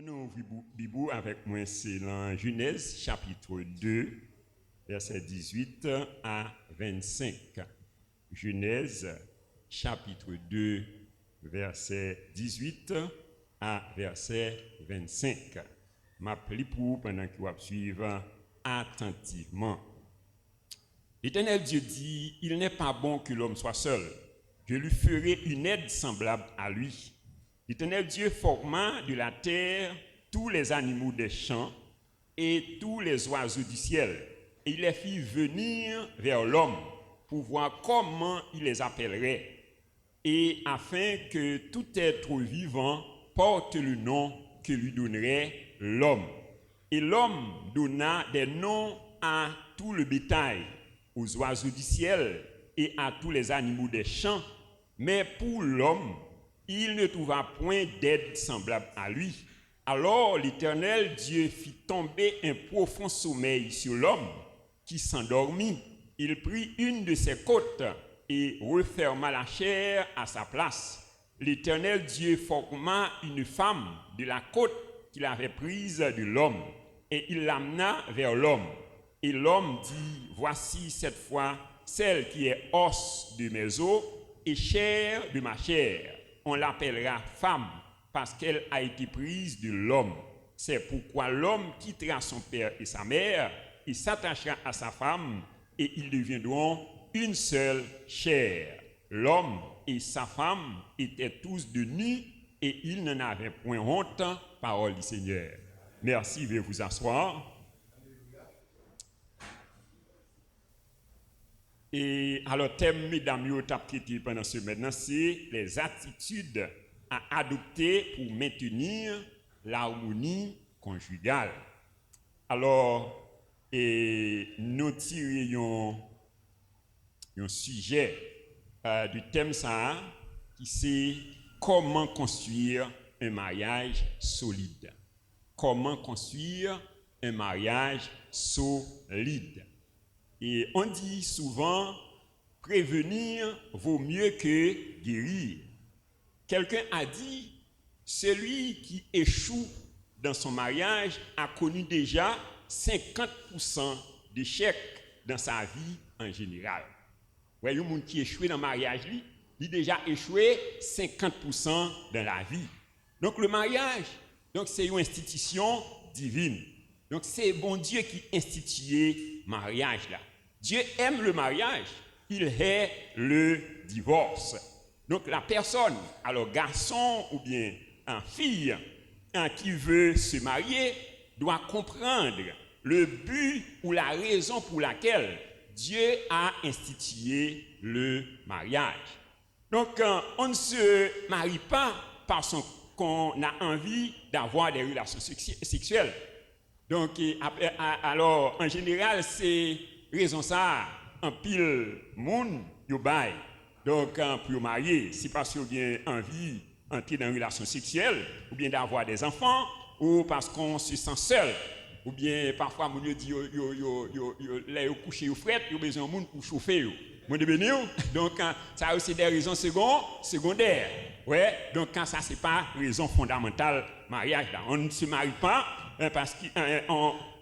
Nous ouvrons Bible avec moi, c'est dans Genèse chapitre 2, verset 18 à 25. Genèse chapitre 2, verset 18 à verset 25. M'appelle pour pendant que vous suivez attentivement. L'Éternel Dieu dit, il n'est pas bon que l'homme soit seul. Je lui ferai une aide semblable à lui. L'Éternel Dieu forma de la terre tous les animaux des champs et tous les oiseaux du ciel. Et il les fit venir vers l'homme pour voir comment il les appellerait. Et afin que tout être vivant porte le nom que lui donnerait l'homme. Et l'homme donna des noms à tout le bétail, aux oiseaux du ciel et à tous les animaux des champs. Mais pour l'homme, il ne trouva point d'aide semblable à lui. Alors l'Éternel Dieu fit tomber un profond sommeil sur l'homme qui s'endormit. Il prit une de ses côtes et referma la chair à sa place. L'Éternel Dieu forma une femme de la côte qu'il avait prise de l'homme et il l'amena vers l'homme. Et l'homme dit, voici cette fois celle qui est os de mes os et chair de ma chair. On l'appellera femme parce qu'elle a été prise de l'homme. C'est pourquoi l'homme quittera son père et sa mère et s'attachera à sa femme et ils deviendront une seule chair. L'homme et sa femme étaient tous de nus et ils n'en avaient point honte. Parole du Seigneur. Merci, veuillez vous asseoir. Et alors, thème, mesdames, yo tap traité pendant ce maintenant, c'est les attitudes à adopter pour maintenir l'harmonie conjugale. Alors, nous tirons un sujet du thème ça, qui c'est comment construire un mariage solide. Comment construire un mariage solide. Et on dit souvent, prévenir vaut mieux que guérir. Quelqu'un a dit, celui qui échoue dans son mariage a connu déjà 50% d'échecs dans sa vie en général. Vous voyez, le monde qui échoue dans le mariage, il a déjà échoué 50% dans la vie. Donc le mariage, c'est une institution divine. Donc c'est bon Dieu qui institue le mariage là. Dieu aime le mariage, il hait le divorce. Donc la personne, alors garçon ou bien une fille qui veut se marier, doit comprendre le but ou la raison pour laquelle Dieu a institué le mariage. Donc on ne se marie pas parce qu'on a envie d'avoir des relations sexuelles. Donc, alors, en général, c'est raison ça, un pile monde, yo bail. Donc, pour marier, c'est parce qu'on a envie d'entrer dans une relation sexuelle, ou bien d'avoir des enfants, ou parce qu'on se sent seul, ou bien parfois, on dit, là, yo couché, yo fret, yo besoin de monde pour chauffer, yo. Donc, ça a aussi des raisons secondaires. Ouais, donc quand ça, c'est pas raison fondamentale mariage là. On ne se marie pas parce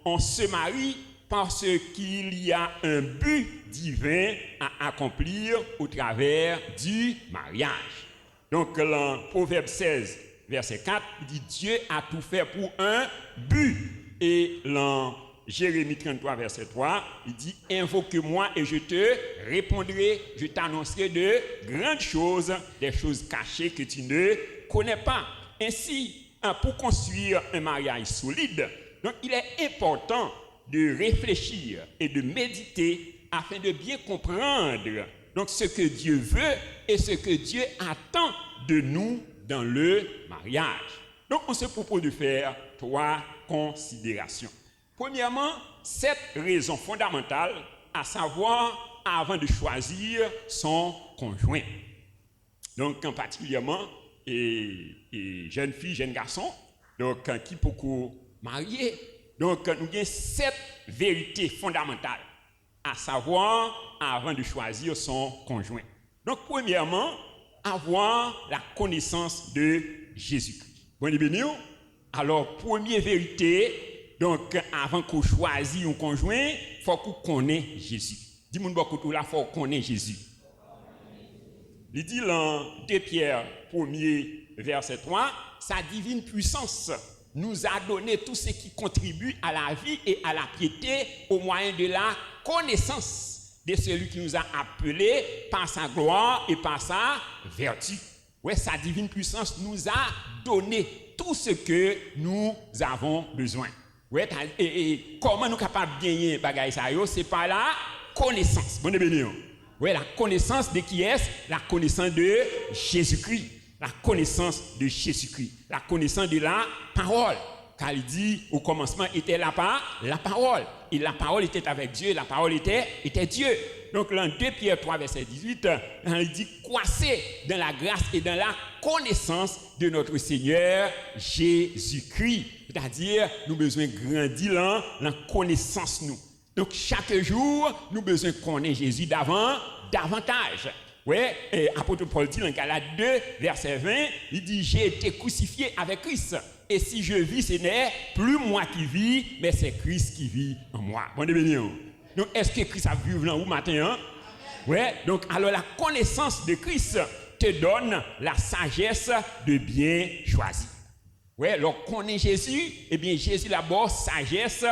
qu'on se marie parce qu'il y a un but divin à accomplir au travers du mariage. Donc, dans Proverbe 16, verset 4, il dit Dieu a tout fait pour un but. Et dans Jérémie 33, verset 3, il dit « Invoque-moi et je te répondrai, je t'annoncerai de grandes choses, des choses cachées que tu ne connais pas. » Ainsi, pour construire un mariage solide, donc il est important de réfléchir et de méditer afin de bien comprendre donc, ce que Dieu veut et ce que Dieu attend de nous dans le mariage. Donc, on se propose de faire 3 considérations. Premièrement, 7 raisons fondamentales à savoir avant de choisir son conjoint. Donc, en particulièrement, jeunes filles, jeunes garçons, donc qui peuvent marier. Donc, nous avons 7 vérités fondamentales à savoir avant de choisir son conjoint. Donc, premièrement, avoir la connaissance de Jésus-Christ. Bon, béni. Alors, première vérité, donc avant qu'on choisisse un conjoint, il faut qu'on connaisse Jésus. Dis-moi beaucoup là, il faut qu'on connaisse Jésus. Il dit dans 2 Pierre 1er verset 3, sa divine puissance nous a donné tout ce qui contribue à la vie et à la piété au moyen de la connaissance de celui qui nous a appelés par sa gloire et par sa vertu. Ouais, sa divine puissance nous a donné tout ce que nous avons besoin. Ouais, et comment nous sommes capables de gagner bagay ça yo, c'est par la connaissance. Bonne béni. Ouais, la connaissance de qui est? La connaissance de Jésus-Christ. La connaissance de Jésus-Christ. La connaissance de la parole. Car il dit, au commencement était la parole. Et la parole était avec Dieu, la parole était Dieu. Donc, dans 2 Pierre 3, verset 18, il dit, croissez dans la grâce et dans la connaissance de notre Seigneur Jésus-Christ. C'est-à-dire, nous avons besoin de grandir dans la connaissance nous. Donc, chaque jour, nous avons besoin de connaître Jésus davantage. Ouais, et apôtre Paul dit dans Galates 2, verset 20, il dit, j'ai été crucifié avec Christ. Et si je vis, ce n'est plus moi qui vis, mais c'est Christ qui vit en moi. Bon, béni. Donc, est-ce que Christ a vu là ou matin? Hein? Ouais, donc, alors la connaissance de Christ te donne la sagesse de bien choisir. Ouais, alors, connaît Jésus, eh bien, Jésus d'abord, sagesse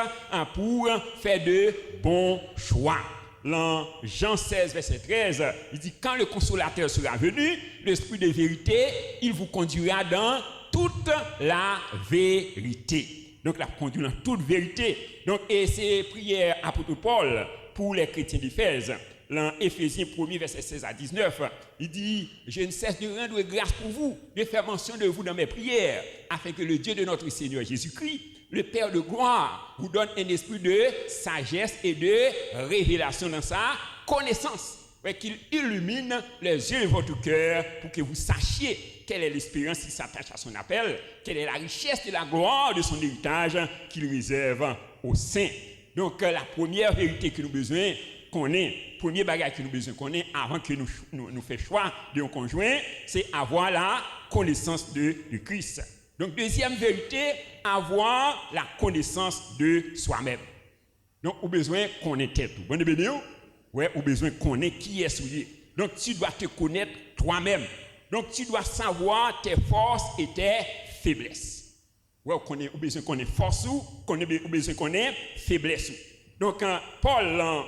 pour faire de bons choix. Dans Jean 16, verset 13, il dit, quand le consolateur sera venu, l'esprit de vérité, il vous conduira dans toute la vérité. Donc, la conduire dans toute vérité. Donc, et c'est prière apôtre Paul pour les chrétiens d'Éphèse. Dans Éphésiens 1er, verset 16 à 19, il dit, je ne cesse de rendre grâce pour vous, de faire mention de vous dans mes prières, afin que le Dieu de notre Seigneur Jésus-Christ, le Père de gloire, vous donne un esprit de sagesse et de révélation dans sa connaissance. Qu'il illumine les yeux de votre cœur pour que vous sachiez quelle est l'espérance qui s'attache à son appel, quelle est la richesse de la gloire de son héritage qu'il réserve aux saints. Donc, la première vérité que nous avons besoin qu'on ait, premier bagage que nous avons besoin qu'on ait avant que nous fassions choix de nos conjoints, c'est avoir la connaissance de Christ. Donc, deuxième vérité, avoir la connaissance de soi-même. Donc, on a besoin qu'on ait tête. Bonne béni. Ouais, on a besoin qu'on connaisse qui est souillé. Donc, tu dois te connaître toi-même. Donc, tu dois savoir tes forces et tes faiblesses. Ouais, on a besoin qu'on ait force ou on a besoin qu'on ait faiblesse. Donc, Paul, en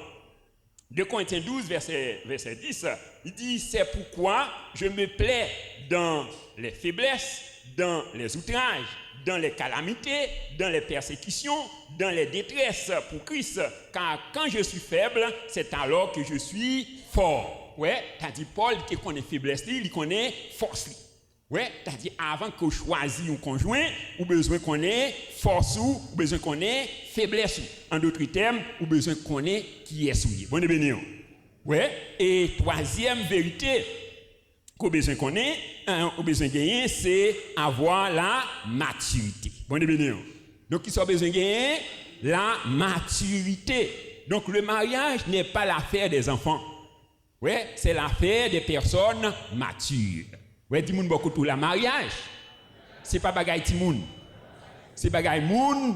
2 Corinthiens 12, verset 10, il dit, c'est pourquoi je me plais dans les faiblesses, dans les outrages, dans les calamités, dans les persécutions, dans les détresses pour Christ. Car quand je suis faible, c'est alors que je suis fort. Ouais, t'as dit Paul qui connaît faiblesse, il connaît force. Ouais, t'as dit avant que je choisisse un conjoint, ou besoin qu'on ait force ou besoin qu'on ait faiblesse. En d'autres termes, ou besoin qu'on ait qui est souillé. Bonne béni. Ouais, et troisième vérité qu'on besoin qu'on ait, on besoin de gagner, c'est avoir la maturité. Bonne béni. Donc, il soit besoin de gagner la maturité. Donc, le mariage n'est pas l'affaire des enfants. Ouais, c'est l'affaire des personnes matures. Ouais, dis-moi beaucoup tout, la mariage, c'est pas bagaille timoun. C'est bagaille moun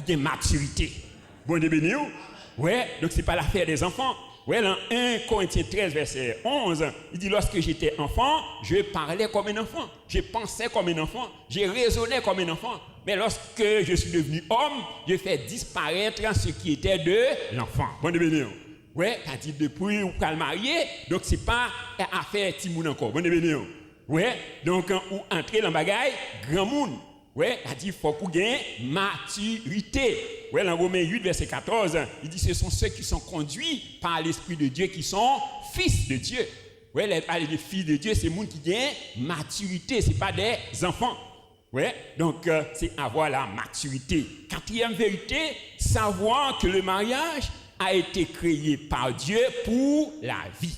qui a maturité. Bonne béni. Ouais, donc c'est pas l'affaire des enfants. Ouais, dans 1 Corinthiens 13, verset 11, il dit, lorsque j'étais enfant, je parlais comme un enfant, je pensais comme un enfant, je raisonnais comme un enfant. Mais lorsque je suis devenu homme, je fais disparaître ce qui était de l'enfant. Bonne béni. Ouais, t'as dit depuis ou qu'à le marier, donc c'est pas affaire timoun encore. Bonne béni. Ouais, donc ou entrer dans le bagaille, grand monde. Ouais, t'as dit faut qu'on gagne maturité. Ouais, dans Romains 8, verset 14, il dit ce sont ceux qui sont conduits par l'Esprit de Dieu qui sont fils de Dieu. Ouais, les fils de Dieu, c'est le monde qui gagne maturité, c'est pas des enfants. Ouais, donc c'est avoir la maturité. Quatrième vérité, savoir que le mariage a été créé par Dieu pour la vie.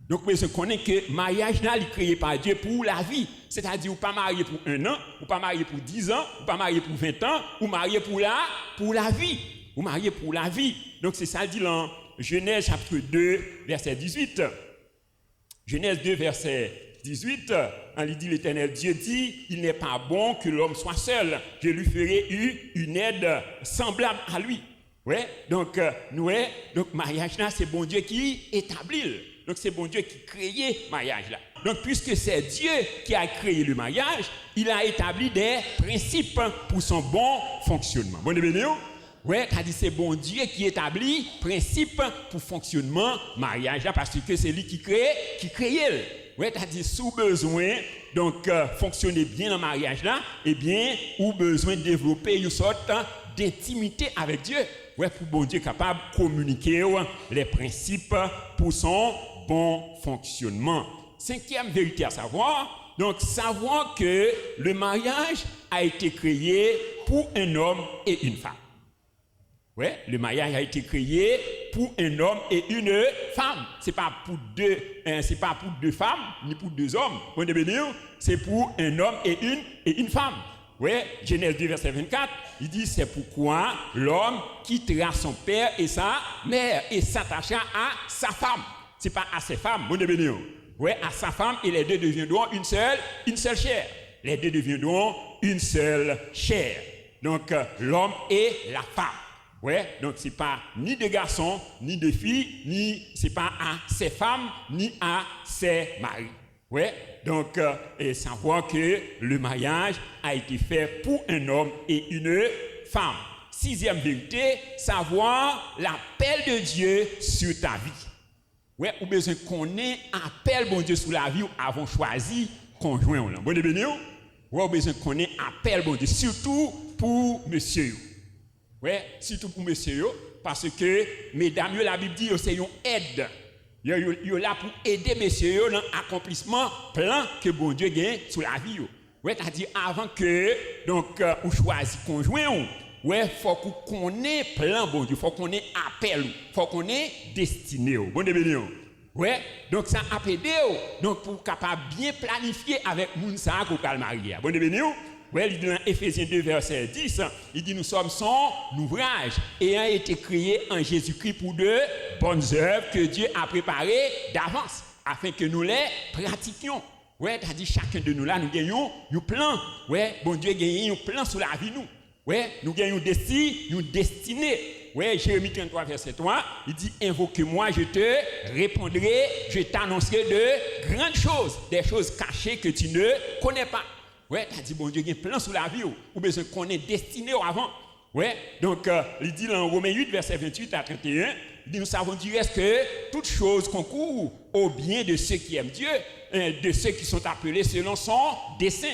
Donc, vous connaissez que le mariage là, il est créé par Dieu pour la vie. C'est-à-dire, vous ne pas marié pour 1 an, vous ne pas marié pour 10 ans, vous ne pas marié pour 20 ans, vous marié pour la vie. Vous mariez pour la vie. Donc, c'est ça dit dans Genèse chapitre 2, verset 18. Genèse 2, verset 18, il dit l'Éternel Dieu dit, il n'est pas bon que l'homme soit seul, je lui ferai une aide semblable à lui. Ouais, donc mariage là, c'est bon Dieu qui établit. Donc c'est bon Dieu qui crée mariage là. Donc puisque c'est Dieu qui a créé le mariage, il a établi des principes pour son bon fonctionnement. Bon béni. Ouais, t'as dit c'est bon Dieu qui établit principes pour fonctionnement mariage là parce que c'est lui qui crée. Ouais, t'as dit sous besoin donc fonctionner bien dans le mariage là, eh bien ou besoin de développer une sorte d'intimité avec Dieu. Ouais, pour bon Dieu capable de communiquer les principes pour son bon fonctionnement. Cinquième vérité à savoir, donc savoir que le mariage a été créé pour un homme et une femme. Ouais, le mariage a été créé pour un homme et une femme. C'est pas pour deux femmes ni pour deux hommes. On est béni, c'est pour un homme et une femme. Ouais, Genèse 2 verset 24, il dit c'est pourquoi l'homme quittera son père et sa mère et s'attachera à sa femme. C'est pas à ses femmes, on est béni. Ouais, à sa femme et les deux deviendront une seule chair. Les deux deviendront une seule chair. Donc l'homme et la femme. Ouais, donc c'est pas ni de garçons, ni de filles, ni c'est pas à ses femmes, ni à ses maris. Ouais, donc et savoir que le mariage a été fait pour un homme et une femme. Sixième vérité, savoir l'appel de Dieu sur ta vie. Ouais, ou besoin qu'on ait appel bon Dieu sur la vie ou avant choisi conjoint. Bon de béni. Ouais, ou besoin qu'on ait appel bon Dieu, surtout pour monsieur. Ouais, surtout pour monsieur, parce que, mesdames, la Bible dit que c'est une aide. Vous êtes là pour aider monsieur dans l'accomplissement plan que bon Dieu gagne sur la vie. Ouais, c'est-à-dire avant que, donc, vous choisissez conjoint, ouais, faut qu'on ait plan bon Dieu, faut qu'on ait appel, faut qu'on ait destiné. Bon Dieu béni. Ouais, donc ça a aidé, donc pour capable bien planifier avec Mounsa qu'on va le marier. Bon Dieu béni. Ouais, il dit dans Éphésiens 2, verset 10, il dit nous sommes son ouvrage ayant été créés en Jésus-Christ pour de bonnes œuvres que Dieu a préparées d'avance afin que nous les pratiquions. Ouais, t'as dit chacun de nous là, nous gagnons un plan. Ouais, bon Dieu gagne un plan sur la vie nous. Ouais, nous gagnons une destinée. Ouais, Jérémie 33, verset 3, il dit invoque-moi, je te répondrai, je t'annoncerai de grandes choses, des choses cachées que tu ne connais pas. Ouais, t'as dit, bon Dieu, il y a un plan sur la vie, ou besoin qu'on est destiné avant. Ouais, donc, il dit dans Romains 8, verset 28 à 31, il dit, nous savons du reste que toute chose concourt au bien de ceux qui aiment Dieu, de ceux qui sont appelés selon son dessein.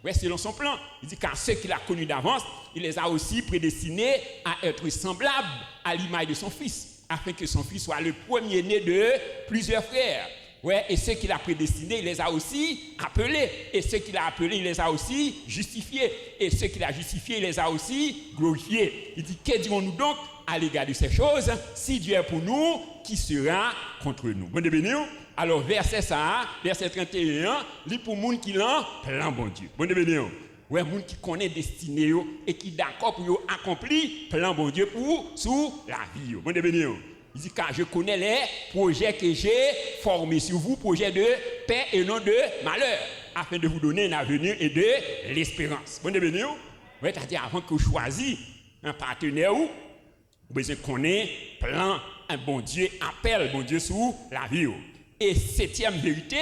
Ouais, selon son plan. Il dit, car ceux qu'il a connus d'avance, il les a aussi prédestinés à être semblables à l'image de son fils, afin que son fils soit le premier-né de plusieurs frères. Ouais, et ceux qu'il a prédestinés, il les a aussi appelés. Et ceux qu'il a appelés, il les a aussi justifiés. Et ceux qu'il a justifiés, il les a aussi glorifiés. Il dit, que dirons-nous donc à l'égard de ces choses? Si Dieu est pour nous, qui sera contre nous? Bon, béni. Alors, verset 31, il pour monde qui l'en plan bon Dieu. Bon, béni. Ouais, monde qui connaît destiné et qui d'accord pour accomplir plan bon Dieu pour sous la vie. Bon, béni. Il dit, car je connais les projets que j'ai formés sur vous, projets de paix et non de malheur, afin de vous donner un avenir et de l'espérance. Bon, béni. Oui, c'est-à-dire, avant que vous choisissez un partenaire, vous besoin connaître plan, un bon Dieu, appel, bon Dieu sur la vie. Et septième vérité,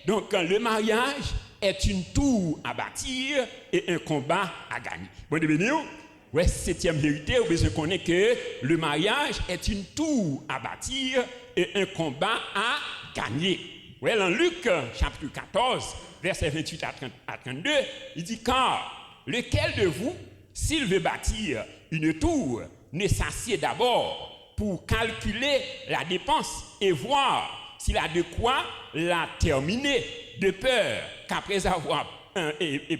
donc, le mariage est une tour à bâtir et un combat à gagner. Bon, béni. Ouais, septième vérité, vous besoin connaître que le mariage est une tour à bâtir et un combat à gagner. Ouais, dans Luc, chapitre 14, verset 28 à 32, il dit, car lequel de vous, s'il veut bâtir une tour, ne s'assied d'abord pour calculer la dépense et voir s'il a de quoi la terminer, de peur qu'après avoir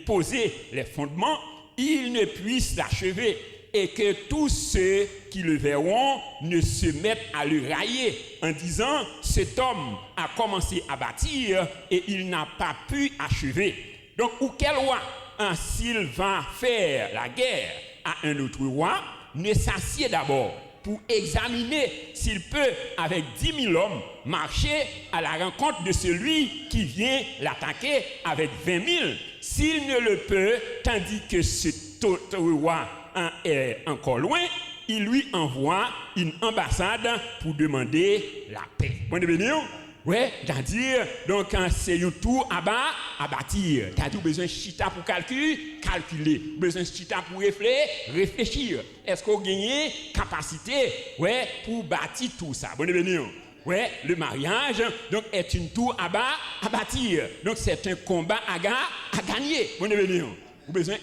posé les fondements, il ne puisse l'achever et que tous ceux qui le verront ne se mettent à le railler en disant cet homme a commencé à bâtir et il n'a pas pu achever. Donc, ou quel roi, s'il va faire la guerre à un autre roi, ne s'assied d'abord pour examiner s'il peut, avec 10 000 hommes, marcher à la rencontre de celui qui vient l'attaquer avec 20 000. S'il ne le peut, tandis que ce roi est encore loin, il lui envoie une ambassade pour demander la paix. Bon, ouais, c'est-à-dire, donc, c'est un tour à bâtir. C'est-à-dire, besoin de chita pour calculer. Besoin de chita pour réfléchir. Est-ce qu'on gagne capacité, ouais, pour bâtir tout ça? Bon, ouais, le mariage, donc, est une tour à bâtir. Donc, c'est un combat à gagner. Bon, vous besoin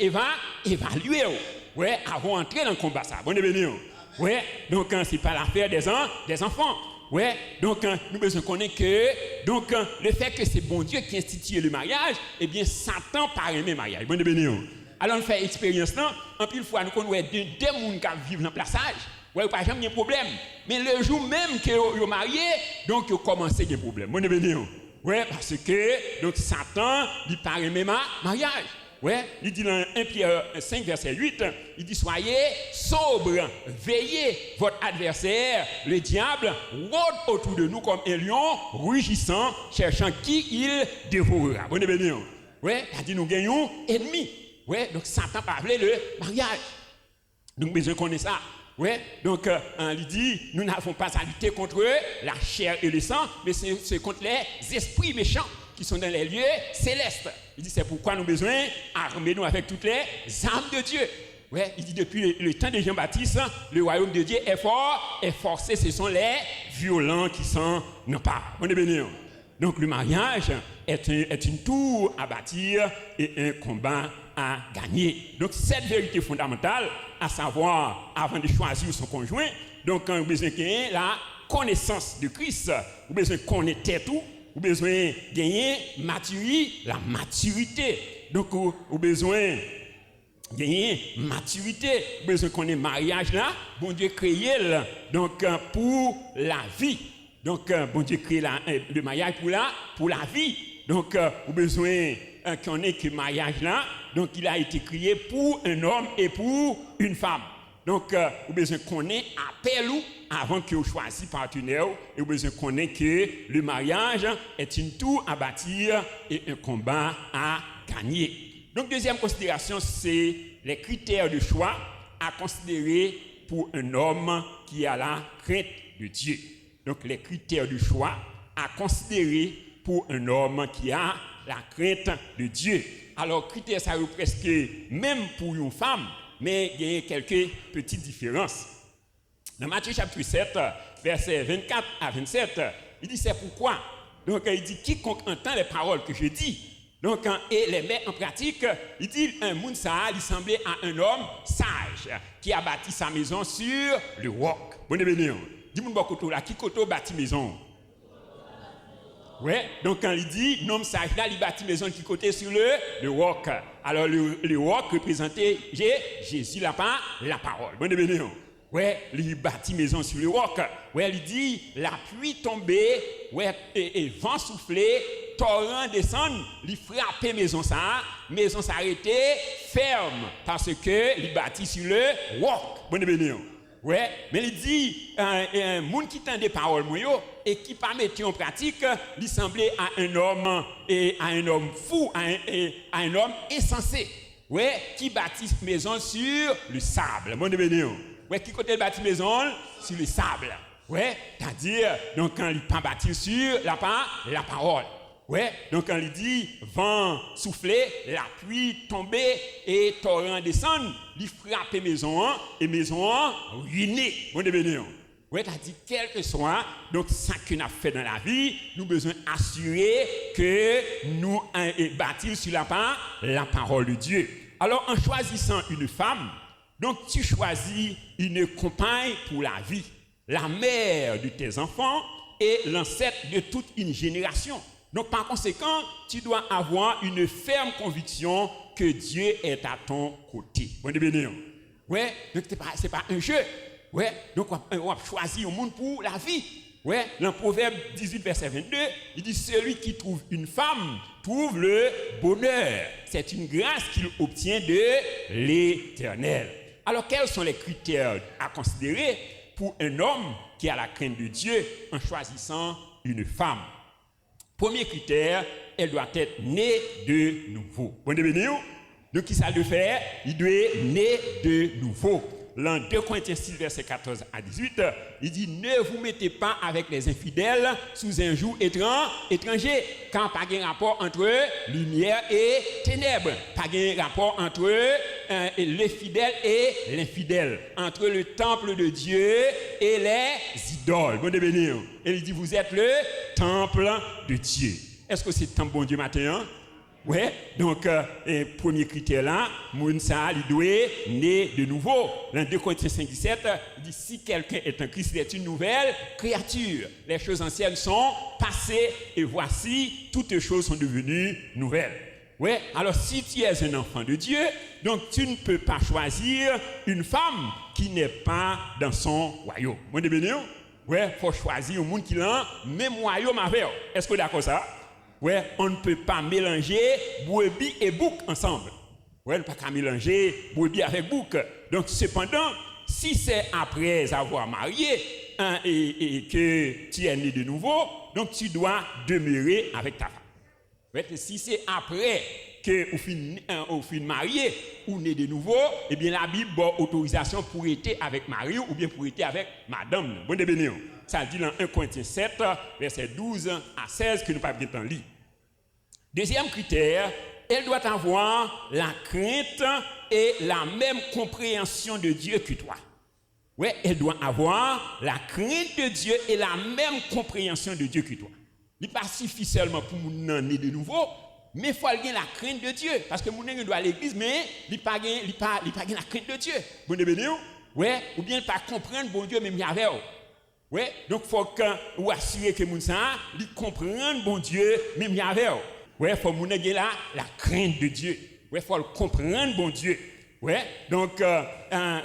d'évaluer. Ouais, avant d'entrer dans le combat, ça. Bon, ouais, donc, c'est pas l'affaire des enfants. Ouais, donc nous besoin connaître que donc le fait que c'est bon Dieu qui institue le mariage, eh bien Satan pas aimer mariage. Bon béni. Alors on fait expérience là, en pile fois nous connaissons deux monde qui vivent dans passage. Ouais, pas jamais de problème. Mais le jour même que vous marié, donc vous commencez des problèmes. Bon béni. Ouais, parce que donc Satan il pas aimer mariage. Ouais, il dit dans 1 Pierre 5, verset 8, il dit soyez sobres, veillez, votre adversaire, le diable, rôde autour de nous comme un lion, rugissant, cherchant qui il dévorera. Bon, béni. Ouais, il dit nous gagnons ennemis. Ouais, donc Satan parlait le mariage. Donc, besoin qu'on ait ça. Ouais, donc, il dit nous n'avons pas à lutter contre la chair et le sang, mais c'est contre les esprits méchants qui sont dans les lieux célestes. Il dit c'est pourquoi nous avons besoin d'armer nous avec toutes les armes de Dieu. Ouais, il dit depuis le temps de Jean-Baptiste, le royaume de Dieu est fort, est forcé, ce sont les violents qui s'en emparent. On est béni. Donc le mariage est une tour à bâtir et un combat à gagner. Donc cette vérité fondamentale, à savoir avant de choisir son conjoint, donc on a besoin de la connaissance de Christ, on a besoin de connaître tout. Vous avez besoin de gagner la maturité. Donc, vous avez besoin de gagner maturité. Vous avez besoin qu'on ait mariage là. Bon Dieu créé donc pour la vie. Donc, bon Dieu crée le mariage pour la vie. Donc, vous avez besoin qu'on ait que mariage là. Donc, il a été créé pour un homme et pour une femme. Donc, vous avez besoin qu'on ait appel ou avant que vous choisissiez partenaire, et vous avez besoin qu'on ait que le mariage est une tour à bâtir et un combat à gagner. Donc, deuxième considération, c'est les critères de choix à considérer pour un homme qui a la crainte de Dieu. Donc, les critères de choix à considérer pour un homme qui a la crainte de Dieu. Alors, critères, ça veut presque même pour une femme, mais il y a quelques petites différences. Dans Matthieu chapitre 7, versets 24 à 27, il dit c'est pourquoi. Donc il dit quiconque entend les paroles que je dis, donc et les met en pratique, il dit un monde ça, il semblait à un homme sage qui a bâti sa maison sur le roc. Bon béni. Dis-moi beaucoup là, qui koto bâti maison. Ouais, donc quand il dit l'homme sage là, il bâtit maison qui côté sur le roc. Alors le roc représentait Jésus la parole. Bon béni. Ouais, il bâtit maison sur le roc. Ouais, il dit la pluie tombée, ouais, et vent soufflé, torrent descend, il frappait maison s'arrêtait ferme parce que il bâtit sur le roc. Bon béni. Ouais, mais il dit un monde qui tend des paroles et qui pas mettre en pratique, il semblait à un homme fou, à un homme insensé. Ouais, qui bâtit maison sur le sable. Bon béni. Ouais, qui côté bâti maison sur le sable. Ouais, c'est-à-dire donc quand il pas bâti sur la parole. Ouais, donc quand il dit vent souffler, la pluie tomber et torrent descendre, il frappe maison et maison ruinée. Bon béni. Ouais, c'est-à-dire quel que soit donc ça que nous avons fait dans la vie, nous avons besoin d'assurer que nous bâtir sur la parole de Dieu. Alors en choisissant une femme, donc tu choisis une compagne pour la vie, la mère de tes enfants et l'ancêtre de toute une génération. Donc par conséquent, tu dois avoir une ferme conviction que Dieu est à ton côté. Bon béni. Ouais, donc c'est pas un jeu. Ouais, donc on va choisir un monde pour la vie. Ouais, dans Proverbe 18 verset 22, il dit celui qui trouve une femme trouve le bonheur. C'est une grâce qu'il obtient de l'Éternel. Alors quels sont les critères à considérer pour un homme qui a la crainte de Dieu en choisissant une femme? Premier critère, elle doit être née de nouveau. Bon béni. Donc, qui ça doit faire? Il doit être né de nouveau. Dans 2 Corinthiens 6, verset 14 à 18, il dit: ne vous mettez pas avec les infidèles sous un joug étranger, car pas de rapport entre lumière et ténèbres, pas de rapport entre les fidèles et l'infidèle, entre le temple de Dieu et les idoles. Bon béni. Et il dit: vous êtes le temple de Dieu. Est-ce que c'est le temple bon Dieu matin? Ouais, donc, premier critère là, Mounsa, il doit naître de nouveau. Dans 2 Corinthiens 5, 17, il dit: si quelqu'un est en Christ, il est une nouvelle créature. Les choses anciennes sont passées et voici, toutes choses sont devenues nouvelles. Ouais, alors si tu es un enfant de Dieu, donc tu ne peux pas choisir une femme qui n'est pas dans son royaume. Vous comprenez bien? Ouais, il faut choisir un monde qui a le même royaume avec. Est-ce que vous êtes d'accord ça? Ouais, on ne peut pas mélanger brebis et bouc ensemble. Ouais, on ne peut pas mélanger brebis avec bouc. Donc, cependant, si c'est après avoir marié et que tu es né de nouveau, donc tu dois demeurer avec ta femme. Ouais, si c'est après que vous finissez marié ou né de nouveau, eh bien la Bible a autorisation pour être avec Marie ou bien pour être avec madame. Bon béni. Ça dit dans 1 Corinthiens 7, verset 12 à 16, que nous ne pouvons pas lire. Deuxième critère, elle doit avoir la crainte et la même compréhension de Dieu que toi. Oui, elle doit avoir la crainte de Dieu et la même compréhension de Dieu que toi. Il n'est pas suffit seulement pour nous naître de nouveau, mais il faut avoir la crainte de Dieu. Parce que nous doit à l'église, mais il n'a pas la crainte de Dieu. Bon béni, ouais, ou bien il ne pas comprendre bon Dieu, même il y avait. Oui, donc il faut que vous assurez que nous comprendre bon Dieu, même il y avait. Oui, il faut que nous ayons la crainte de Dieu. Oui, il faut comprendre bon Dieu. Oui, donc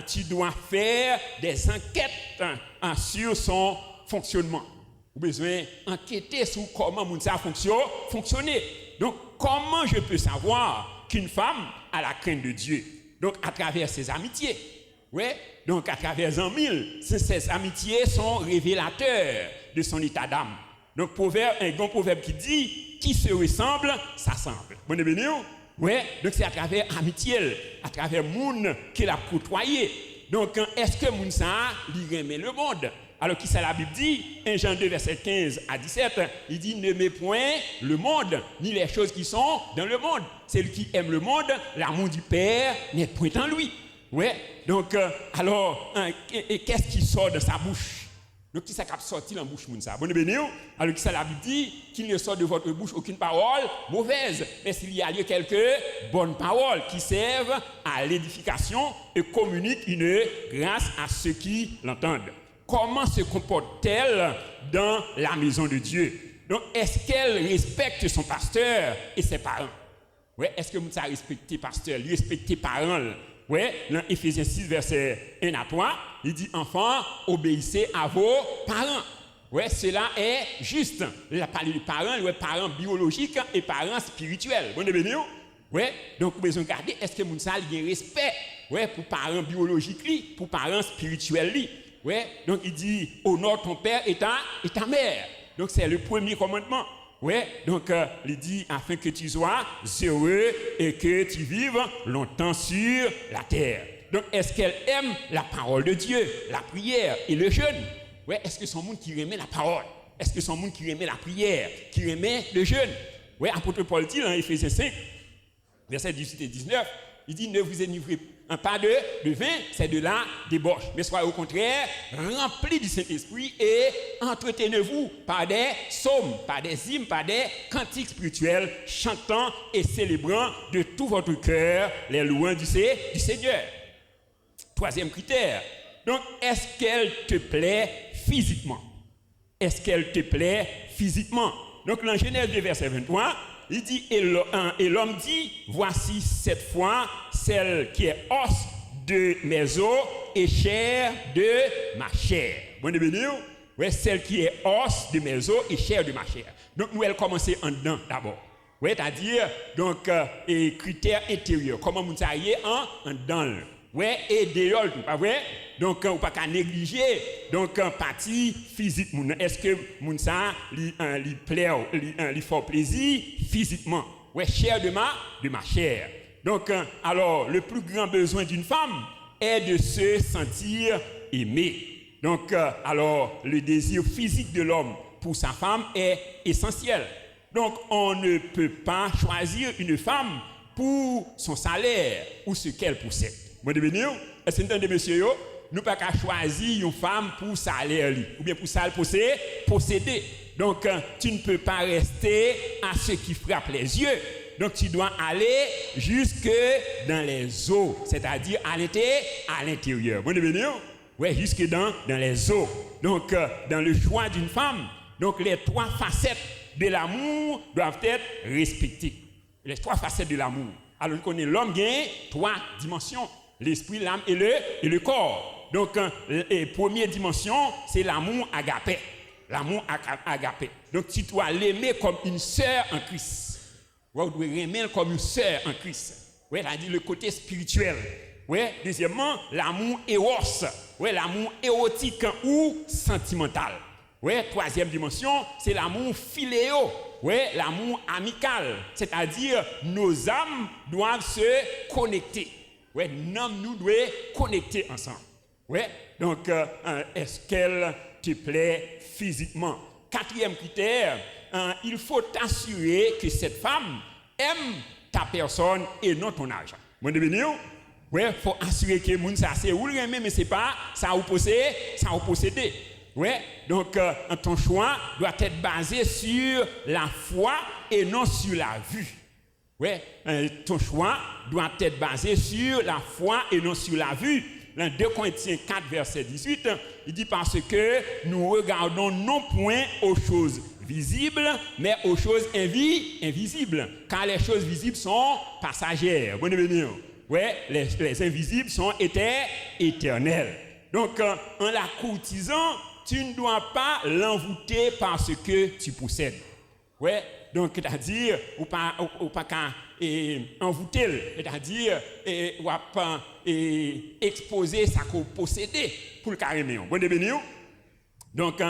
tu dois faire des enquêtes sur son fonctionnement. Vous avez besoin d'enquêter sur comment mon ça fonctionne. Donc, comment je peux savoir qu'une femme a la crainte de Dieu? Donc, à travers ses amitiés. Oui, donc à travers un mille, ces amitiés sont révélateurs de son état d'âme. Donc, un grand proverbe qui dit: qui se ressemble, s'assemble. Bon béni? Oui, donc c'est à travers amitié, à travers monde qu'il a côtoyé. Donc, est-ce que moun ça lui remet le monde? Alors, qui ça la Bible dit? 1 Jean 2, verset 15 à 17, il dit: ne mets point le monde, ni les choses qui sont dans le monde. Celui qui aime le monde, l'amour du Père n'est point en lui. Oui, donc, alors, qu'est-ce qui sort de sa bouche? Donc, qui ça qui sorti dans la bouche, ça? Bon béni. Alors, qui ça la Bible dit? Qu'il ne sort de votre bouche aucune parole mauvaise, mais s'il y a lieu quelques bonnes paroles qui servent à l'édification et communiquent une grâce à ceux qui l'entendent. Comment se comporte-t-elle dans la maison de Dieu? Donc, est-ce qu'elle respecte son pasteur et ses parents? Oui, est-ce que Moussa respecte le pasteur, lui respecte les parents? Oui, dans Éphésiens 6, verset 1 à 3, il dit: enfants, obéissez à vos parents. Oui, cela est juste. Il a parlé de parents, les parents biologiques et parents spirituels. Bon béni. Oui, donc vous besoin regarder, est-ce que Moussa a un respect, oui, pour parents biologiques, pour parents spirituels. Oui, donc il dit: honore ton père et ta mère. Donc c'est le premier commandement. Oui, donc il dit: afin que tu sois heureux et que tu vives longtemps sur la terre. Donc est-ce qu'elle aime la parole de Dieu, la prière et le jeûne? Oui, est-ce que son monde qui remet la parole? Est-ce que son monde qui remet la prière, qui remet le jeûne? Oui, apôtre Paul dit dans Éphésiens 5, versets 18 et 19, il dit: ne vous enivrez pas de vin, c'est de la débauche. Mais soyez au contraire remplis du Saint-Esprit et entretenez-vous par des psaumes, par des hymnes, par des cantiques spirituels, chantant et célébrant de tout votre cœur les louanges du Seigneur. Troisième critère. Donc, est-ce qu'elle te plaît physiquement? Est-ce qu'elle te plaît physiquement? Donc, dans Genèse 2, verset 23, il dit: et l'homme dit: voici cette fois celle qui est os de mes os et chair de ma chair. Bon béni? Oui, celle qui est os de mes os et chair de ma chair. Donc, nous allons commencer en dedans d'abord. Oui, c'est-à-dire, donc, critères intérieurs. Comment nous allons en dedans? ouais, aider tout, pas vrai? Donc, on pas qu'à négliger, donc, partie physique, est-ce que moun ça, li plaît, li fait plaisir physiquement? Ouais, chair de ma chair. Donc, alors, le plus grand besoin d'une femme est de se sentir aimée. Donc, alors, le désir physique de l'homme pour sa femme est essentiel. Donc, on ne peut pas choisir une femme pour son salaire ou ce qu'elle possède. Vous devenez, est-ce que vous entendez, monsieur? Nous ne pouvons pas choisir une femme pour salaire ou bien pour ça posséder. Donc, tu ne peux pas rester à ce qui frappe les yeux. Donc, tu dois aller jusque dans les eaux, c'est-à-dire à l'intérieur. Vous devenez? Oui, jusque dans les eaux. Donc, dans le choix d'une femme, donc les trois facettes de l'amour doivent être respectées. Les trois facettes de l'amour. Alors, nous connaissons l'homme qui a trois dimensions. L'esprit, l'âme et le corps. Donc, la première dimension, c'est l'amour agapé. L'amour agapé. Donc, tu dois l'aimer comme une sœur en Christ. Ouais, vous devez l'aimer comme une sœur en Christ. Ouais, c'est-à-dire le côté spirituel. Ouais, deuxièmement, l'amour éros. Ouais, l'amour érotique ou sentimental. Ouais, troisième dimension, c'est l'amour philéo. Ouais, l'amour amical. C'est-à-dire, nos âmes doivent se connecter. Ouais, nous devons connecter ensemble. Ouais, donc, est-ce qu'elle te plaît physiquement? Quatrième critère, il faut t'assurer que cette femme aime ta personne et non ton argent. Vous devenez? Ouais, il faut assurer que moun ça c'est ou le mais c'est pas ça ou posséder. Ouais, donc ton choix doit être basé sur la foi et non sur la vue. Ouais, ton choix doit être basé sur la foi et non sur la vue. Dans 2 Corinthiens 4, verset 18, il dit parce que nous regardons non point aux choses visibles, mais aux choses invisibles. Car les choses visibles sont passagères. Bonne venue. Ouais, les invisibles sont éternels. Donc, en la courtisant, tu ne dois pas l'envoûter parce que tu possèdes. Ouais, donc, c'est-à-dire, ou pas qu'à envoûter, c'est-à-dire, ou pas exposer sa posséder pour le carrément. Bon, devenir. Donc,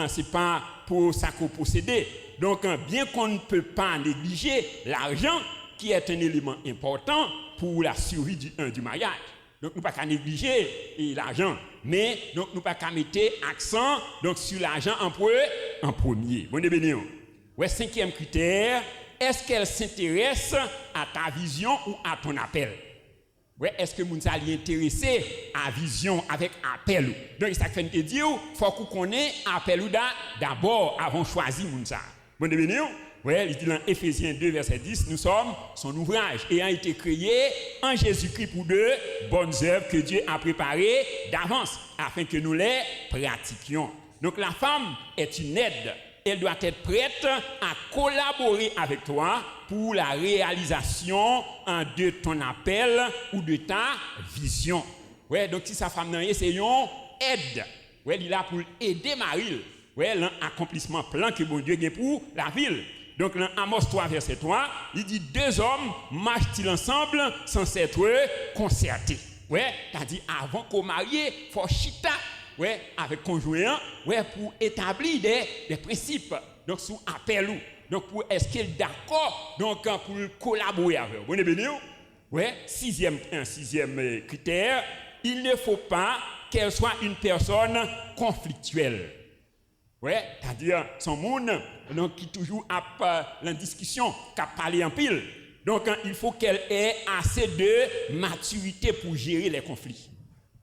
c'est pas pour sa posséder. Donc, bien qu'on ne peut pas négliger l'argent, qui est un élément important pour la survie du mariage. Donc, nous ne pouvons pas négliger l'argent, mais donc, nous ne pouvons pas mettre accent donc, sur l'argent en premier. Bon, devenir. Ouais, 5e critère, est-ce qu'elle s'intéresse à ta vision ou à ton appel? Ouais, est-ce que vous allez intéresser à vision avec appel? Donc, ça fait que dire, il faut qu'on connaisse appel ou d'abord avant de choisir Mounsa. Bon, devenir? Ouais, il dit dans Éphésiens 2, verset 10, nous sommes son ouvrage ayant été créé en Jésus-Christ pour de bonnes œuvres que Dieu a préparées d'avance afin que nous les pratiquions. Donc, la femme est une aide. Elle doit être prête à collaborer avec toi pour la réalisation de ton appel ou de ta vision. Ouais, donc si sa femme n'a rien, c'est une aide. Ouais, il est là pour aider Marie. Ouais, l'accomplissement plein que bon Dieu a pour la ville. Donc, dans Amos 3, verset 3, il dit 2 hommes marchent-ils ensemble sans s'être concertés. Ouais, c'est-à-dire avant qu'on marie, il faut chita. Ouais, avec conjoint, ouais, pour établir des principes. Donc, sous appel ou. Donc, pour est-ce qu'il est d'accord, donc, pour collaborer avec vous. Vous comprenez? Ouais, sixième critère, il ne faut pas qu'elle soit une personne conflictuelle. Ouais, c'est-à-dire, son monde, donc, qui toujours a la discussion, qui a parlé en pile. Donc, il faut qu'elle ait assez de maturité pour gérer les conflits.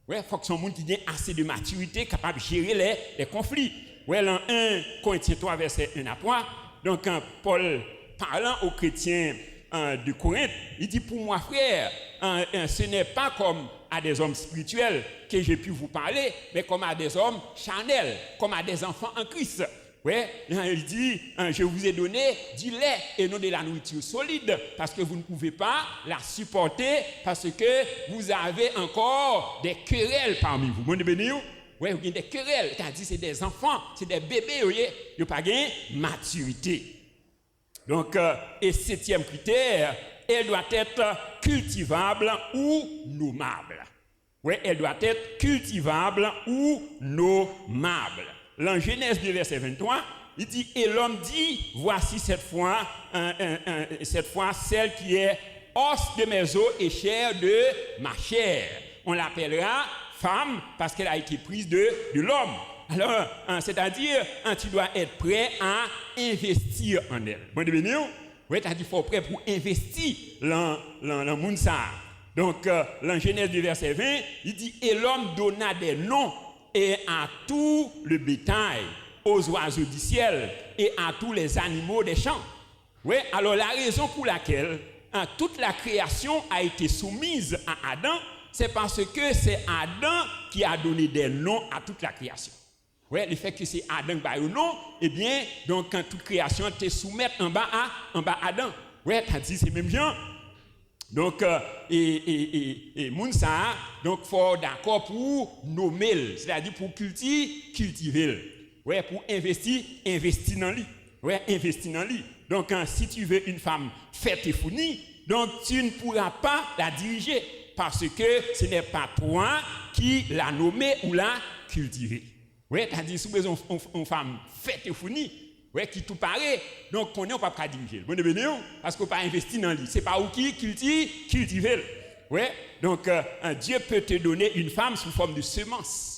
Ouais, il faut que son monde ait assez de maturité capable de gérer les conflits. Ouais, dans 1 Corinthiens 3, verset 1 à 3, donc Paul parlant aux chrétiens de Corinthe, il dit pour moi frère, ce n'est pas comme à des hommes spirituels que j'ai pu vous parler, mais comme à des hommes charnels, comme à des enfants en Christ. Ouais, il dit, je vous ai donné du lait et non de la nourriture solide, parce que vous ne pouvez pas la supporter, parce que vous avez encore des querelles parmi vous. Bon, bénir, ouais, vous avez des querelles, c'est-à-dire c'est des enfants, c'est des bébés, vous voyez, ils n'ont pas de maturité. Donc, et 7e critère, elle doit être cultivable ou nommable. Ouais, elle doit être cultivable ou nommable. Dans Genèse 2, verset 23, il dit, et l'homme dit, voici cette fois celle qui est os de mes os et chair de ma chair. On l'appellera femme parce qu'elle a été prise de l'homme. Alors, c'est-à-dire, tu dois être prêt à investir en elle. Bon, devenez-vous? Oui, tu as dit qu'il faut être prêt pour investir dans le monde ça. Donc, dans Genèse 2, verset 20, il dit, et l'homme donna des noms et à tout le bétail, aux oiseaux du ciel et à tous les animaux des champs. Oui, alors la raison pour laquelle toute la création a été soumise à Adam, c'est parce que c'est Adam qui a donné des noms à toute la création. Oui, le fait que c'est Adam qui a donné nom, eh bien, donc quand toute création te soumise en bas Adam. Oui, tu as dit c'est même gens. Donc, et Mounsa, donc, faut d'accord pour nommer, c'est-à-dire pour cultiver. Ouais, pour investir dans lui. Ouais, investir dans lui. Donc, si tu veux une femme faite et fournie, donc tu ne pourras pas la diriger parce que ce n'est pas toi qui l'a nommée ou l'a cultivée. Ouais, tu as dit, si vous avez une femme faite et fournie, ouais, qui tout paraît, donc on ne peut pas diriger. Bon, parce qu'on ne peut pas investir dans lui. C'est pas où qui cultiver. Ouais, donc Dieu peut te donner une femme sous forme de semence.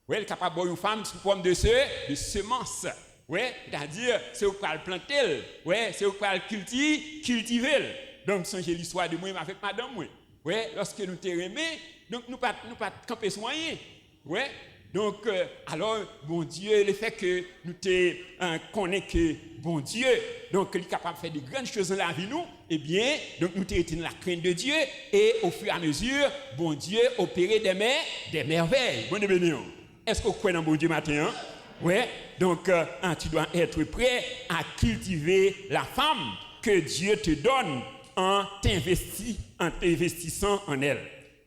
Ouais, il est capable d'avoir une femme sous forme de semence. Ouais, c'est-à-dire, c'est où qu'on le planter. Ouais, c'est où qu'on le cultiver. Donc, songez l'histoire de moi avec madame. Ouais, lorsque nous te remet, donc nous pas camper soigner. Ouais. Donc, alors, bon Dieu, le fait que nous te connaissons que bon Dieu, donc il est capable de faire de grandes choses dans la vie, nous, eh bien, donc nous te dans la crainte de Dieu, et au fur et à mesure, bon Dieu opérer des merveilles. Bon Dieu, est-ce que vous croyez dans bon Dieu matin? Hein? Oui, donc tu dois être prêt à cultiver la femme que Dieu te donne en t'investissant en elle.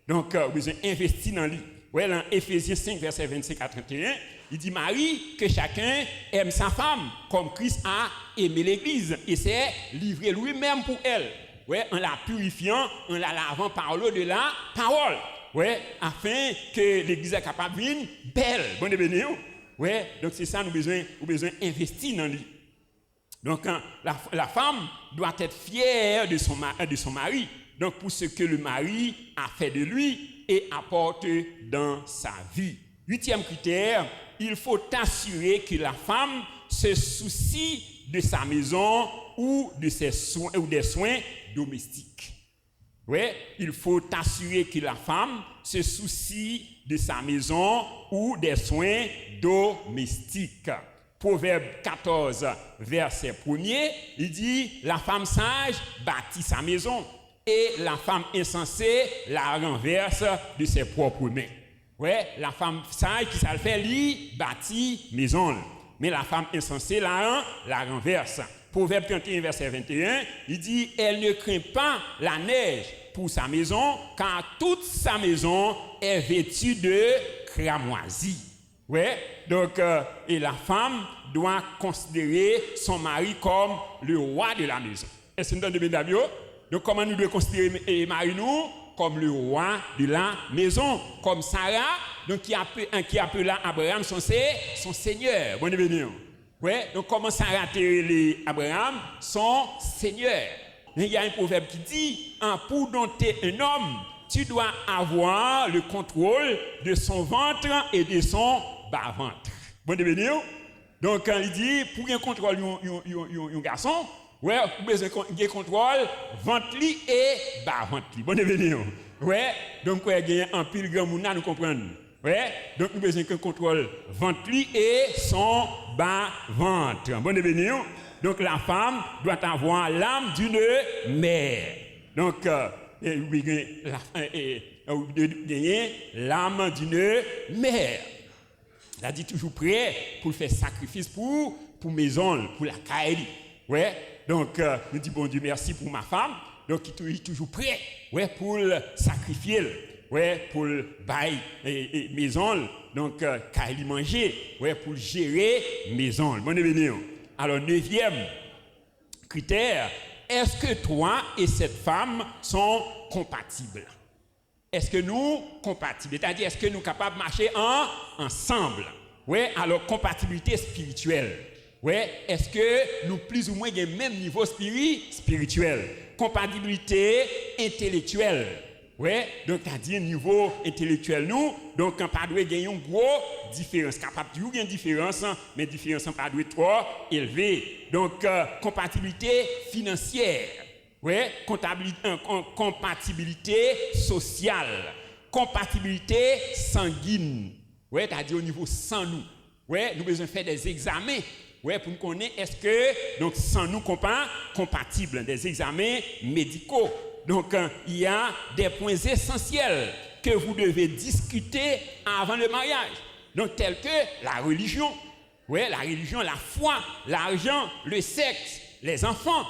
Donc, vous avez investi dans lui. Ouais, dans Éphésiens 5, verset 25 à 31, il dit Marie, que chacun aime sa femme comme Christ a aimé l'Église et s'est livré lui-même pour elle. Ouais, en la purifiant, en la lavant par l'eau de la parole. Ouais, afin que l'Église soit capable de venir belle. Bon béni. Ouais, donc c'est ça, nous avons besoin d'investir dans lui. Donc, la femme doit être fière de son mari. Donc, pour ce que le mari a fait de lui et apporte dans sa vie. 8e critère, il faut assurer que la femme se soucie de sa maison ou de ses soins ou des soins domestiques. Oui, il faut assurer que la femme se soucie de sa maison ou des soins domestiques. Proverbe 14, verset 1er, il dit la femme sage bâtit sa maison. Et la femme insensée la renverse de ses propres mains. Ouais, la femme sage qui ça le fait, lui, bâtit maison. Mais la femme insensée la renverse. Proverbe 31, verset 21, il dit, elle ne craint pas la neige pour sa maison, car toute sa maison est vêtue de cramoisie. Ouais, donc, et la femme doit considérer son mari comme le roi de la maison. Est-ce que nous donne de Bédabio? Donc, comment nous devons considérer Marie nous comme le roi de la maison, comme Sarah, donc qui appela Abraham son seigneur. Bon événement. Ouais, donc comment Sarah a appelé Abraham son seigneur. Il y a un proverbe qui dit, pour dompter un homme, tu dois avoir le contrôle de son ventre et de son bas-ventre. Bon événement. Donc, quand il dit, pour un contrôle un garçon, ouais, vous avez besoin de contrôle, ventre et bas ventre. Bon événement. Ouais, donc ouais, il y a un pile grand monde nous comprendre. Ouais, donc nous besoin de contrôle ventre et son bas ventre. Bon événement. Donc la femme doit avoir l'âme d'une mère. Donc l'âme d'une mère. Elle a dit toujours prêt pour faire sacrifice pour maison, pour la caille. Ouais. Donc, nous disons, bon Dieu, merci pour ma femme. Donc, il est toujours prêt, ouais, pour le sacrifier, ouais, pour le bail et maison. Donc, quand il manger, ouais, pour gérer maison. Bon événement. Alors, 9e critère, est-ce que toi et cette femme sont compatibles? est-ce que nous compatibles? C'est-à-dire, est-ce que nous sommes capables de marcher ensemble? Oui, alors compatibilité spirituelle. Oui, est-ce que nous plus ou moins avons le même niveau spirituel? Compatibilité intellectuelle. Oui, donc c'est-à-dire niveau intellectuel nous, donc on pas doit gagner une grosse différence. Capable de gagner une différence, mais différence pas doit trop élevée. Donc compatibilité financière. Oui, compatibilité sociale, compatibilité sanguine. Oui, c'est-à-dire au niveau sang nous. Oui, nous avons besoin de faire des examens. Oui, pour nous connaître est-ce que donc sang nous compatible, des examens médicaux. Donc il y a des points essentiels que vous devez discuter avant le mariage. Donc tels que la religion. Oui, la religion, la foi, l'argent, le sexe, les enfants.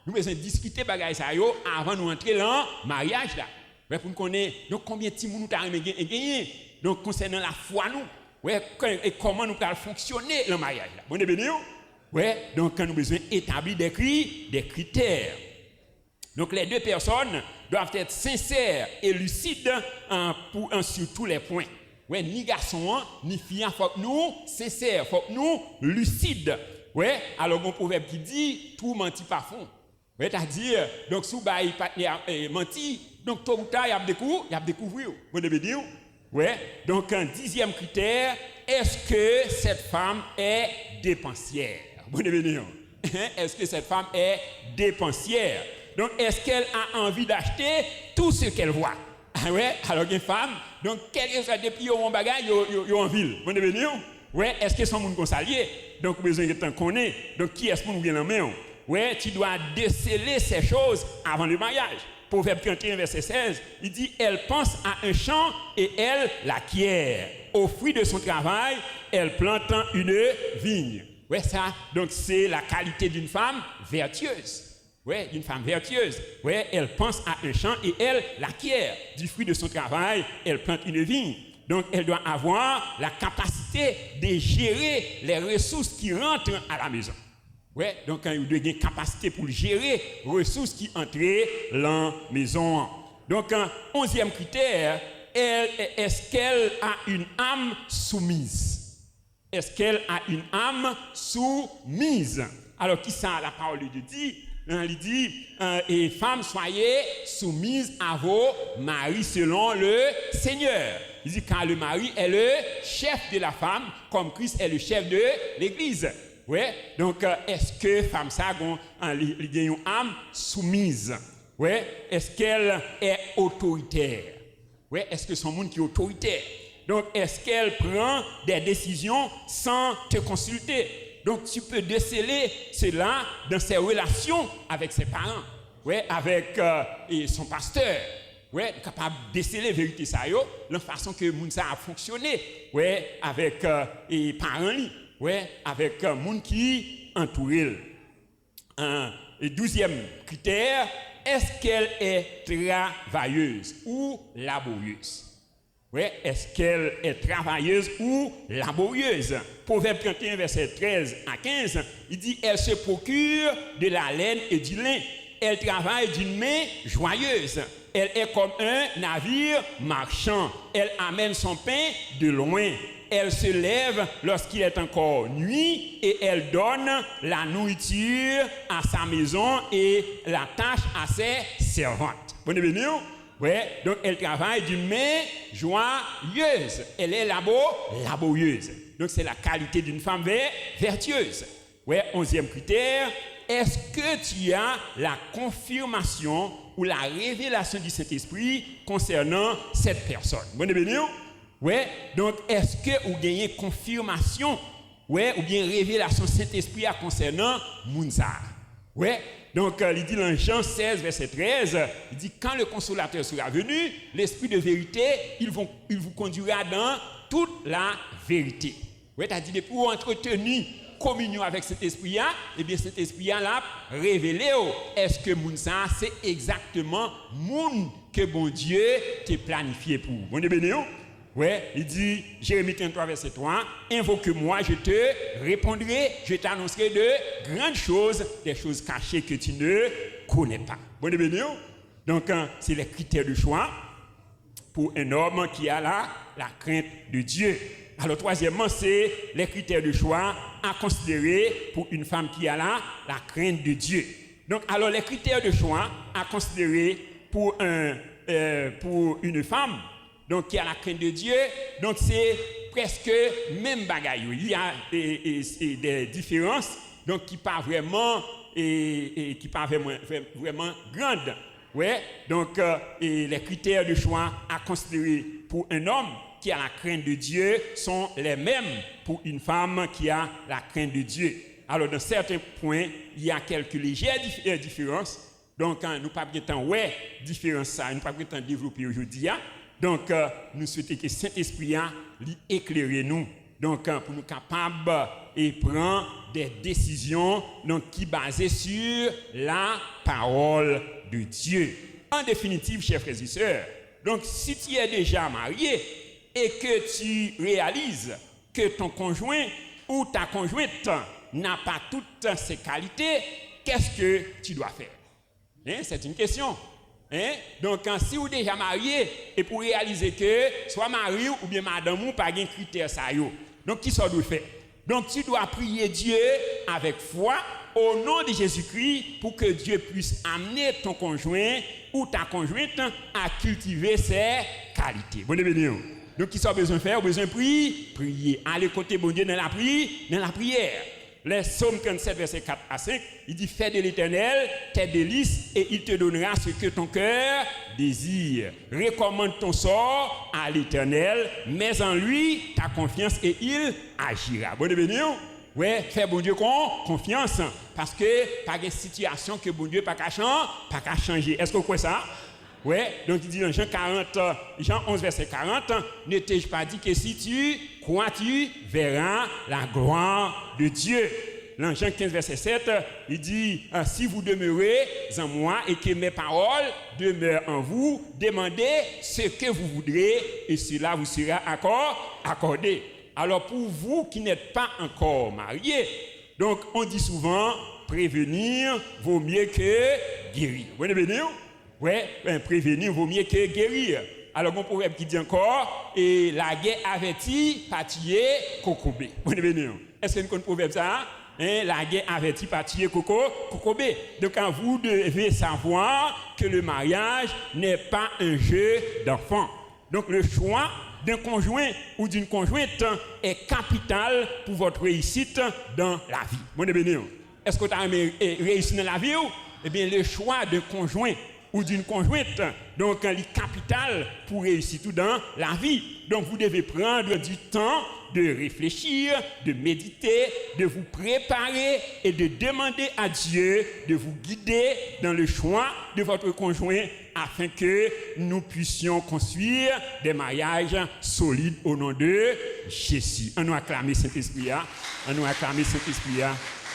Nous devons discuter bagaille ça yo avant de entrer dans le mariage là. Ouais, pour nous connaître donc combien de temps nous avons gagné. Donc concernant la foi nous, ouais, et comment nous allons fonctionner le mariage là. Bon béni. Ouais, donc nous avons besoin d'établir des critères. Donc les deux personnes doivent être sincères et lucides sur tous les points. Ouais, ni garçon ni fille, faut que nous sincères, faut que nous lucides. Ouais, alors mon proverbe qui dit tout menti pas fond. Ouais, c'est-à-dire donc sous bail partenaire menti, donc tôt ou tard il y a découvrir. Vous devez dire. Ouais, donc un 10e critère, est-ce que cette femme est dépensière? Vous devez dire. Est-ce que cette femme est dépensière? Donc, est-ce qu'elle a envie d'acheter tout ce qu'elle voit? Ah ouais, alors une femme, donc, quel que soit depuis au bagage, yo en ville. Vous devez dire? Ouais, est-ce que son monde conseiller? Donc, besoin de temps connaître. Donc, qui est-ce qu'on vient en main? Ouais, tu dois déceler ces choses avant le mariage. Proverbe 31, verset 16, il dit, elle pense à un champ et elle l'acquiert. Au fruit de son travail, elle plante une vigne. Ouais, ça, donc, c'est la qualité d'une femme vertueuse. Oui, une femme vertueuse. Oui, elle pense à un champ et elle l'acquiert. Du fruit de son travail, elle plante une vigne. Donc, elle doit avoir la capacité de gérer les ressources qui rentrent à la maison. Oui, donc, elle doit avoir une capacité pour gérer les ressources qui entrent dans la maison. Donc, 11e critère, est-ce qu'elle a une âme soumise? Est-ce qu'elle a une âme soumise? Alors, qui ça, la parole de Dieu dit? Il dit, et femmes, soyez soumises à vos maris selon le Seigneur. Il dit, car le mari est le chef de la femme, comme Christ est le chef de l'Église. Ouais, donc, est-ce que femme ça a une âme soumise? Ouais, est-ce qu'elle est autoritaire? Ouais, est-ce que son monde qui est autoritaire? Donc, est-ce qu'elle prend des décisions sans te consulter? Donc, tu peux déceler cela dans ses relations avec ses parents, ouais, avec son pasteur, ouais, capable de déceler la vérité, ça, la façon que Mounsa a fonctionné, ouais, avec les parents, ouais, avec les gens qui entourent. Et 12e critère, est-ce qu'elle est travailleuse ou laborieuse? Oui, est-ce qu'elle est travailleuse ou laborieuse? Proverbe 31, verset 13 à 15, il dit, elle se procure de la laine et du lin. Elle travaille d'une main joyeuse. Elle est comme un navire marchand. Elle amène son pain de loin. Elle se lève lorsqu'il est encore nuit et elle donne la nourriture à sa maison et la tâche à ses servantes. Bonne bienvenue. Ouais, donc elle travaille d'une main joyeuse. Elle est laborieuse. Donc c'est la qualité d'une femme vertueuse. Ouais, 11e critère, est-ce que tu as la confirmation ou la révélation du Saint-Esprit concernant cette personne? Bonne bienvenue. Ouais, donc est-ce que vous gagnez confirmation, ouais, ou bien révélation Saint-Esprit concernant Mounsa? Ouais. Donc, il dit dans Jean 16, verset 13, il dit, quand le consolateur sera venu, l'esprit de vérité, il vous conduira dans toute la vérité. Oui, c'est-à-dire, pour entretenir communion avec cet esprit-là, eh bien, cet esprit-là révélé, est-ce que Mounsa, c'est exactement moun que bon Dieu t'a planifié pour. Bon Dieu béni. Oui, il dit, Jérémie 33, verset 3, invoque-moi, je te répondrai, je t'annoncerai de grandes choses, des choses cachées que tu ne connais pas. Bon, béni. Donc, c'est les critères de choix. pour un homme qui a la crainte de Dieu. Alors, troisièmement, c'est les critères de choix à considérer pour une femme qui a la crainte de Dieu. Donc, alors, les critères de choix à considérer pour une femme donc, qui a la crainte de Dieu, donc c'est presque même bagaille. Il y a des différences donc, qui ne sont pas vraiment grandes. Ouais, donc, les critères de choix à considérer pour un homme qui a la crainte de Dieu sont les mêmes pour une femme qui a la crainte de Dieu. Alors, dans certains points, il y a quelques légères différences. Donc, nous pas bien temps, différence ça, nous pas bien temps développer aujourd'hui. Donc, nous souhaitons que Saint-Esprit éclaire nous. Donc, pour nous capables et prendre des décisions donc, qui basées sur la parole de Dieu. En définitive, chers frères et sœurs, donc si tu es déjà marié et que tu réalises que ton conjoint ou ta conjointe n'a pas toutes ses qualités, qu'est-ce que tu dois faire? C'est une question. Donc, si vous êtes déjà marié et pour réaliser que soit mari ou bien madame ou pas de critères ça yo. Donc, qui ça doit faire? Donc, tu dois prier Dieu avec foi au nom de Jésus-Christ pour que Dieu puisse amener ton conjoint ou ta conjointe à cultiver ses qualités. Bon béni. Donc, qui ça besoin de faire? Besoin de prier. Aller côté bon Dieu dans la prière. Les Psaumes 37, verset 4 à 5, il dit, fais de l'Éternel tes délices et il te donnera ce que ton cœur désire. Recommande ton sort à l'Éternel, mets en lui ta confiance et il agira. Bon béni. Ouais, fais bon Dieu confiance. Parce que pas de situation que bon Dieu pas qu'à changer. Est-ce que vous croyez ça? Ouais, donc il dit dans Jean 11, verset 40, ne t'ai-je pas dit que si tu crois, tu verras la gloire de Dieu. Dans Jean 15, verset 7, il dit, si vous demeurez en moi et que mes paroles demeurent en vous, demandez ce que vous voudrez et cela vous sera accordé. Alors pour vous qui n'êtes pas encore mariés, donc on dit souvent, prévenir vaut mieux que guérir. Vous voyez bien? Ouais, prévenir vaut mieux que guérir. Alors, mon proverbe qui dit encore, et la guerre avertit, patiller, cocobé. Est-ce que vous connaissez le proverbe ça? La guerre avertit, patiller, cocobé. Donc, vous devez savoir que le mariage n'est pas un jeu d'enfant. Donc, le choix d'un conjoint ou d'une conjointe est capital pour votre réussite dans la vie. Est-ce que vous avez réussi dans la vie? Eh bien, le choix d'un conjoint ou d'une conjointe, donc un capital pour réussir tout dans la vie. Donc vous devez prendre du temps de réfléchir, de méditer, de vous préparer et de demander à Dieu de vous guider dans le choix de votre conjoint afin que nous puissions construire des mariages solides au nom de Jésus. On nous acclame Saint-Esprit,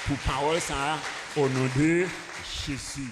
pour parole ça au nom de Jésus.